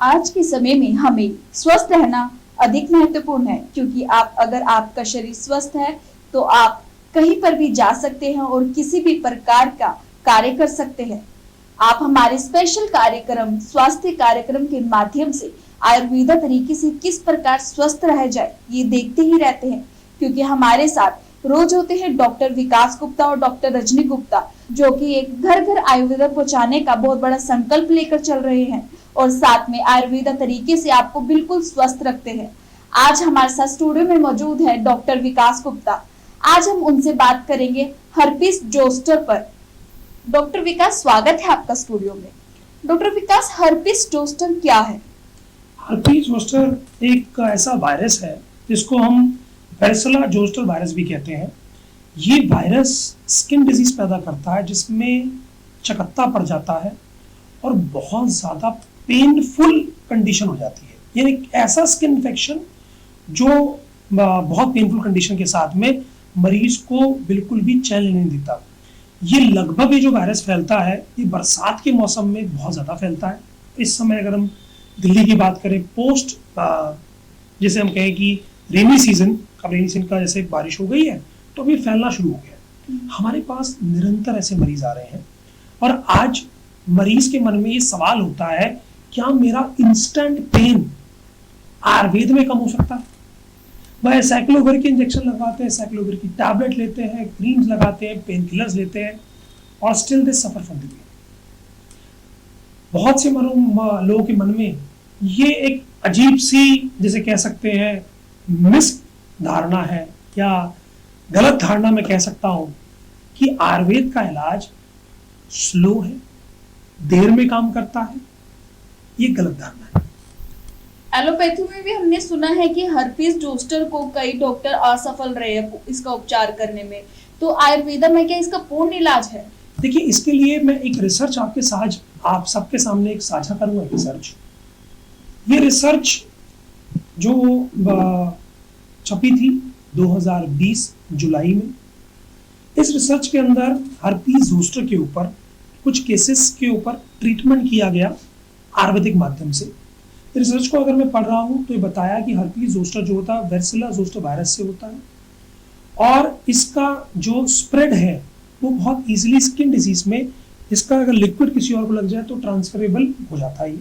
आज के समय में हमें स्वस्थ रहना अधिक महत्वपूर्ण है, क्योंकि अगर आपका शरीर स्वस्थ है तो आप कहीं पर भी जा सकते हैं और किसी भी प्रकार का कार्य कर सकते हैं। आप हमारे स्पेशल कार्यक्रम स्वास्थ्य कार्यक्रम के माध्यम से आयुर्वेदा तरीके से किस प्रकार स्वस्थ रह जाए ये देखते ही रहते हैं, क्योंकि हमारे साथ रोज होते हैं डॉक्टर विकास गुप्ता और डॉक्टर रजनी गुप्ता, जो कि एक घर घर आयुर्वेदा पहुंचाने का बहुत बड़ा संकल्प लेकर चल रहे हैं और साथ में आयुर्वेदा तरीके से आपको बिल्कुल स्वस्थ रखते हैं। आज हमारे साथ स्टूडियो में मौजूद है डॉक्टर विकास गुप्ता। आज हम उनसे बात करेंगे हर्पीस जोस्टर पर। डॉक्टर विकास, स्वागत है आपका स्टूडियो में। डॉक्टर विकास, हर्पीस जोस्टर क्या है? हर्पीस जोस्टर एक ऐसा वायरस है जिसको हम वार्सिला जोस्टर वायरस भी कहते हैं। ये वायरस स्किन डिजीज पैदा करता है जिसमें चकत्ता पड़ जाता है और बहुत ज़्यादा पेनफुल कंडीशन हो जाती है। यानी एक ऐसा स्किन इन्फेक्शन जो बहुत पेनफुल कंडीशन के साथ में मरीज को बिल्कुल भी चैन नहीं देता। ये लगभग ये जो वायरस फैलता है ये बरसात के मौसम में बहुत ज़्यादा फैलता है। इस समय अगर हम दिल्ली की बात करें पोस्ट जैसे हम कहें कि रेनी सीजन का जैसे बारिश हो गई है तो अभी फैलना शुरू हो गया। हमारे पास निरंतर ऐसे मरीज आ रहे हैं और आज मरीज के मन में ये सवाल होता है, क्या मेरा इंस्टेंट पेन आयुर्वेद में कम हो सकता है? वह साइक्लोविर के इंजेक्शन लगवाते हैं, साइक्लोविर की टैबलेट लेते हैं, क्रीम्स लगाते हैं, पेन किलर्स लेते हैं और still they suffer from the pain. बहुत से लोगों के मन में ये एक अजीब सी जिसे कह सकते हैं मिस धारणा है या गलत धारणा मैं कह सकता हूं कि आयुर्वेद का इलाज स्लो है, देर में काम करता है। ये गलत धारणा है। एलोपैथी में भी हमने सुना है कि हर्पीस जोस्टर को कई डॉक्टर असफल रहे हैं इसका उपचार करने में, तो आयुर्वेदा में क्या इसका पूर्ण इलाज है? देखिए, इसके लिए मैं एक रिसर्च आप सबके सामने एक साझा करूंगा। ये रिसर्च जो छपी थी 2020 जुलाई में। इस रिसर्च के अंदर हर्पीस जोस्टर के ऊपर कुछ केसेस के ऊपर ट्रीटमेंट किया गया आयुर्वेदिक माध्यम से। रिसर्च को अगर मैं पढ़ रहा हूं तो ये बताया कि हर्पीस जोस्टर जो होता है वार्सिला जोस्टर वायरस से होता है और इसका जो स्प्रेड है वो बहुत इजीली स्किन डिजीज में, इसका अगर लिक्विड किसी और को लग जाए तो ट्रांसफरेबल हो जाता है।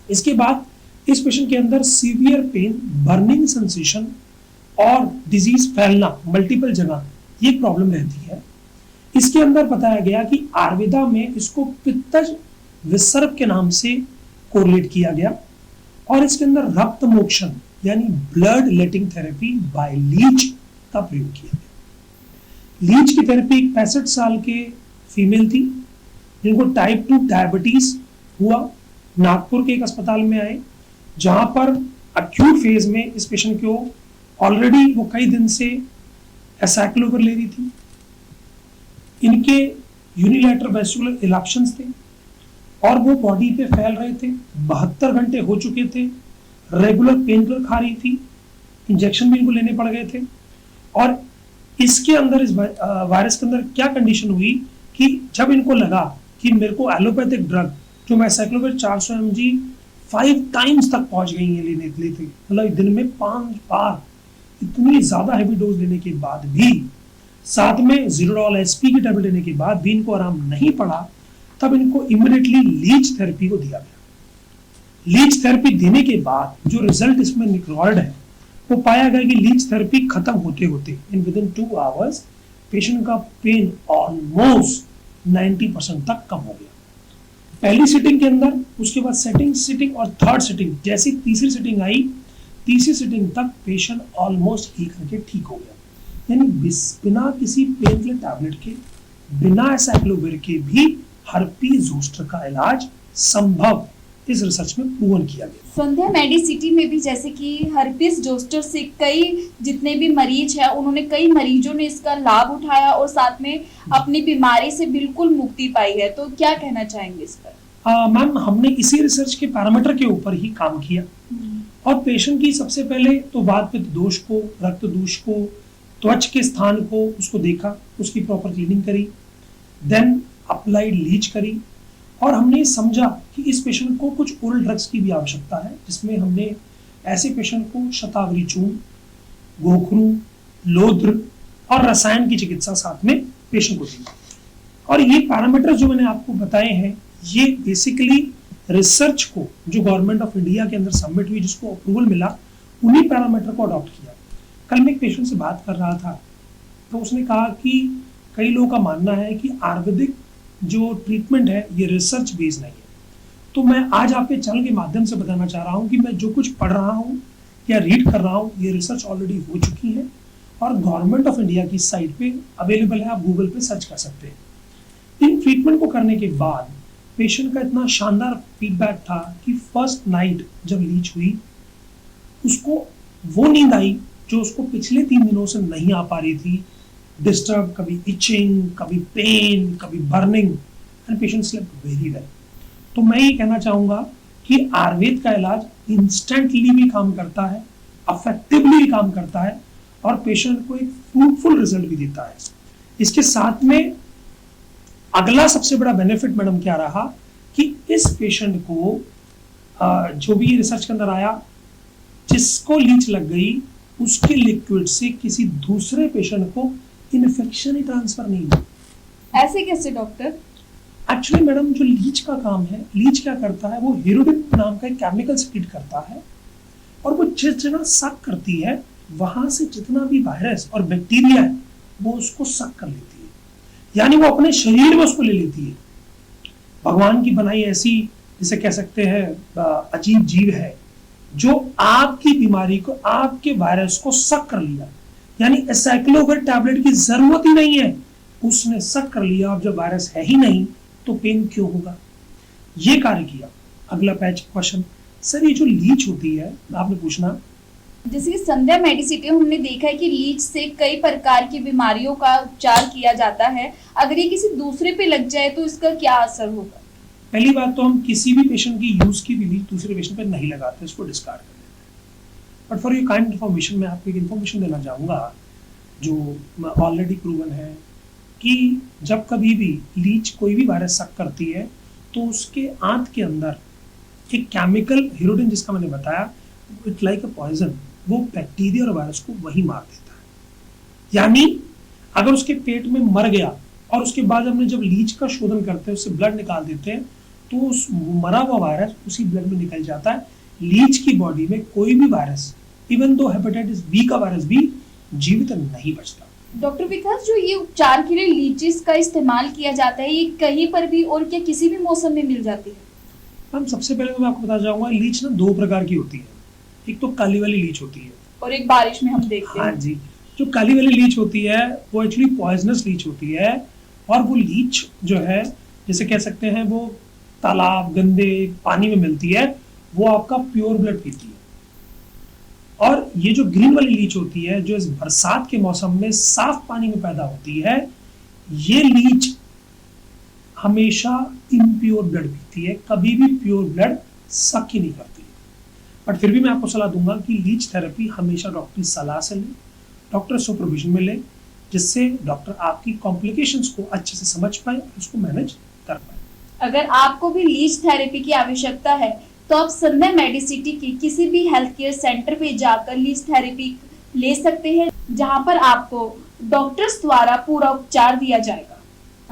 इसके बाद इस पेशेंट के अंदर सीवियर पेन, बर्निंग सेंसेशन और डिजीज फैलना मल्टीपल जगह, ये प्रॉब्लम रहती है। इसके अंदर बताया गया कि आयुर्वेदा में इसको पित्तज विसर्ग के नाम से कोरिलेट किया गया और इसके अंदर रक्त मोक्षण यानी blood letting therapy by leech का प्रयोग किया गया। लीच की थेरेपी 65 साल के फीमेल थी जिनको टाइप 2 डायबिटीज हुआ। नागपुर के एक अस्पताल में आए जहां पर अक्यूट फेज में इस पेशेंट को ऑलरेडी वो कई दिन से एसाइक्लोविर ले रही थी। इनके यूनिलैटरल वेस्कुलर इरप्शंस थे और वो बॉडी पे फैल रहे थे। 72 घंटे हो चुके थे, रेगुलर पेन किलर खा रही थी, इंजेक्शन भी इनको लेने पड़ गए थे। और इसके अंदर इस वायरस के अंदर क्या कंडीशन हुई कि जब इनको लगा कि मेरे को एलोपैथिक ड्रग जो मैं साइक्लोविर 400 mg 5 टाइम्स तक पहुंच गई है लेते, मतलब दिन में 5 बार, इतनी ज्यादा हैवी डोज लेने के बाद भी, साथ में ज़ीरोडॉल एसपी की टैबलेट लेने के बाद भी इनको आराम नहीं पड़ा, तब इनको इमीडिएटली लीच थेरेपी को दिया गया। लीच थेरेपी देने के बाद जो रिजल्ट इसमें रिकॉर्ड है वो पाया गया कि लीच थेरेपी खत्म होते होते in with in 2 hours patient का पेन ऑलमोस्ट 90% तक कम हो गया पहली सिटिंग के अंदर। उसके बाद सेकंड सिटिंग और थर्ड सिटिंग, जैसी तीसरी सिटिंग आई, तीसरी सिटिंग तक पेशेंट ऑलमोस्ट हील करके ठीक हो गया। यानी बिना किसी पेन किलर टैबलेट के, बिना साइक्लोविर के भी हर्पीस जोस्टर का इलाज संभव इस रिसर्च में प्रूवन किया गया। संध्या मेडिसिटी में भी जैसे कि हर्पीस जोस्टर से कई जितने भी मरीज हैं उन्होंने कई मरीजों ने इसका लाभ उठाया और साथ में अपनी बीमारी से बिल्कुल मुक्ति पाई है, तो क्या कहना चाहेंगे इस पर? मैम, हमने इसी रिसर्च के पैरामीटर के ऊपर ही काम किया और पेशेंट की सबसे पहले तो वात पित्त दोष को, रक्त दोष को, त्वच के स्थान को उसको देखा, उसकी प्रॉपर क्लीनिंग करी, देन अप्लाइड लीच करी और हमने समझा कि इस पेशेंट को कुछ ओरल ड्रग्स की भी आवश्यकता है, जिसमें हमने ऐसे पेशेंट को शतावरी चूर्ण, गोखरू, लोद्र और रसायन की चिकित्सा साथ में पेशेंट को दी। और ये पैरामीटर्स जो मैंने आपको बताए हैं, ये बेसिकली रिसर्च को जो गवर्नमेंट ऑफ इंडिया के अंदर सबमिट हुई, जिसको अप्रूवल मिला, उन्हीं पैरामीटर को अडॉप्ट किया। कल मैं एक पेशेंट से बात कर रहा था, तो उसने कहा कि कई लोगों का मानना है कि आयुर्वेदिक जो ट्रीटमेंट है ये रिसर्च बेस्ड नहीं है। तो मैं आज आपके चैनल के माध्यम से बताना चाह रहा हूँ कि मैं जो कुछ पढ़ रहा हूँ या रीड कर रहा हूँ, ये रिसर्च ऑलरेडी हो चुकी है और गवर्नमेंट ऑफ इंडिया की साइट पे अवेलेबल है, आप गूगल पे सर्च कर सकते हैं। इन ट्रीटमेंट को करने के बाद पेशेंट का इतना शानदार फीडबैक था कि फर्स्ट नाइट जब लीच हुई, उसको वो नींद आई जो उसको पिछले 3 दिनों से नहीं आ पा रही थी। डिस्टर्ब, कभी इचिंग, कभी पेन, कभी burning, and patient slept very well. तो मैं ये कहना चाहूंगा कि आयुर्वेद का इलाज इंस्टेंटली भी काम करता है, अफेक्टिवली भी काम करता है और पेशेंट को एक फ्रूटफुल रिजल्ट भी देता है। इसके साथ में अगला सबसे बड़ा बेनिफिट मैडम क्या रहा कि इस पेशेंट को जो भी रिसर्च के अंदर आया, जिसको लीच लग गई, उसके लिक्विड से किसी दूसरे पेशेंट को इन्फेक्शन ही ट्रांसफर नहीं हुआ। ऐसे कैसे डॉक्टर? एक्चुअली मैडम, जो लीच का काम है, लीच क्या करता है, वो हिरोडिन नाम का एक केमिकल सिक्रीट करता है और वो जिस जगह सक करती है, वहां से जितना भी वायरस और बैक्टीरिया है वो उसको सक कर लेती है, यानी वो अपने शरीर में उसको ले लेती है। भगवान की बनाई ऐसी, जिसे कह सकते हैं, अजीब जीव है जो आपकी बीमारी को, आपके वायरस को सक कर लिया, यानी एसाइक्लोविर टैबलेट की जरूरत ही नहीं है, उसने सक कर लिया। अब जब वायरस है ही नहीं तो पेन क्यों होगा, ये कार्य किया। अगला पैच क्वेश्चन, सर ये जो लीच होती है, आपने पूछना, जैसे कि संध्या मेडिसिटी हमने देखा है कि लीच से कई प्रकार की बीमारियों का उपचार किया जाता है, अगर ये किसी दूसरे पे लग जाए तो इसका क्या असर होगा? पहली बात तो हम किसी भी पेशेंट की यूज की भी लीच दूसरे पेशेंट पे नहीं लगाते, इसको डिस्कार्ड कर देते हैं। But for your kind information, मैं आपको एक इन्फॉर्मेशन देना चाहूँगा जो ऑलरेडी प्रूवन है कि जब कभी भी लीच कोई भी वायरस सक करती है तो उसके आंत के अंदर एक केमिकल हिरोडिन, जिसका मैंने बताया, इट लाइक अ पॉइजन, वो बैक्टीरिया और वायरस को वही मार देता है। यानी अगर उसके पेट में मर गया और उसके बाद हमने जब लीच का शोधन करते हैं, उससे ब्लड निकाल देते हैं, तो उस मरा हुआ वायरस उसी ब्लड में निकल जाता है। लीच की बॉडी में कोई भी वायरस, इवन दो हेपेटाइटिस बी का वायरस भी जीवित नहीं बचता। डॉक्टर विकास, जो ये उपचार के लिए लीचेस का इस्तेमाल किया जाता है, ये कहीं पर भी और क्या किसी भी मौसम में मिल जाती है? मैम, सबसे पहले तो मैं आपको बताना चाहूंगा, लीच ना 2 प्रकार की होती है। एक तो काली वाली लीच होती है और एक बारिश में हम देखते हैं। हाँ जी, जो काली वाली लीच होती है वो एक्चुअली पॉइजनस लीच होती है और वो लीच जो है, जैसे कह सकते हैं, वो तालाब, गंदे पानी में मिलती है, वो आपका प्योर ब्लड पीती है। और ये जो ग्रीन वाली लीच होती है, जो इस बरसात के मौसम में साफ पानी में पैदा होती है, ये लीच हमेशा इम्प्योर ब्लड पीती है, कभी भी प्योर ब्लड सक ही नहीं करती। बट फिर भी मैं आपको सलाह दूंगा कि लीच थेरेपी हमेशा डॉक्टर की सलाह से लें, डॉक्टर सुपरविजन में लें, जिससे डॉक्टर आपकी कॉम्प्लिकेशंस को अच्छे से समझ पाए और उसको मैनेज कर पाए। अगर आपको भी लीच थेरेपी की आवश्यकता है तो आप संध्या मेडिसिटी की किसी भी हेल्थ केयर सेंटर पे जाकर लीच थेरेपी ले सकते हैं, जहां पर आपको डॉक्टर्स द्वारा पूरा उपचार दिया जाएगा।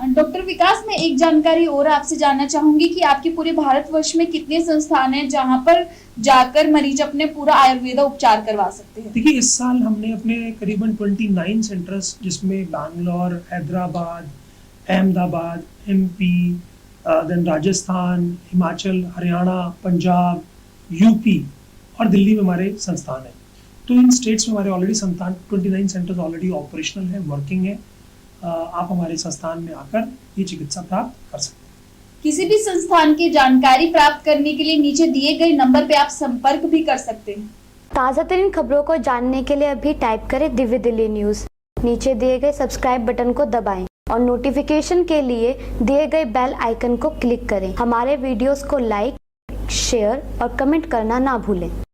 डॉक्टर विकास, मैं एक जानकारी और आपसे जानना चाहूंगी कि आपके पूरे भारतवर्ष में कितने संस्थान हैं जहां पर जाकर मरीज अपने पूरा आयुर्वेदा उपचार करवा सकते हैं? देखिए, इस साल हमने अपने करीबन 29 सेंटर्स, जिसमें Bangalore, Hyderabad, Ahmedabad, MP, then Rajasthan, Himachal, Haryana, Punjab, UP और दिल्ली में हमारे संस्थान हैं। तो इन स्टेट्स में हमारे ऑलरेडी संस्थान 29 सेंटर्स ऑलरेडी ऑपरेशनल है, वर्किंग है। आप हमारे संस्थान में आकर ये चिकित्सा प्राप्त कर सकते हैं। किसी भी संस्थान की जानकारी प्राप्त करने के लिए नीचे दिए गए नंबर पे आप संपर्क भी कर सकते हैं। ताज़ा तरीन खबरों को जानने के लिए अभी टाइप करें दिव्य दिल्ली न्यूज़। नीचे दिए गए सब्सक्राइब बटन को दबाएं और नोटिफिकेशन के लिए दिए गए बेल आइकन को क्लिक करें। हमारे वीडियोस को लाइक, शेयर और कमेंट करना ना भूलें।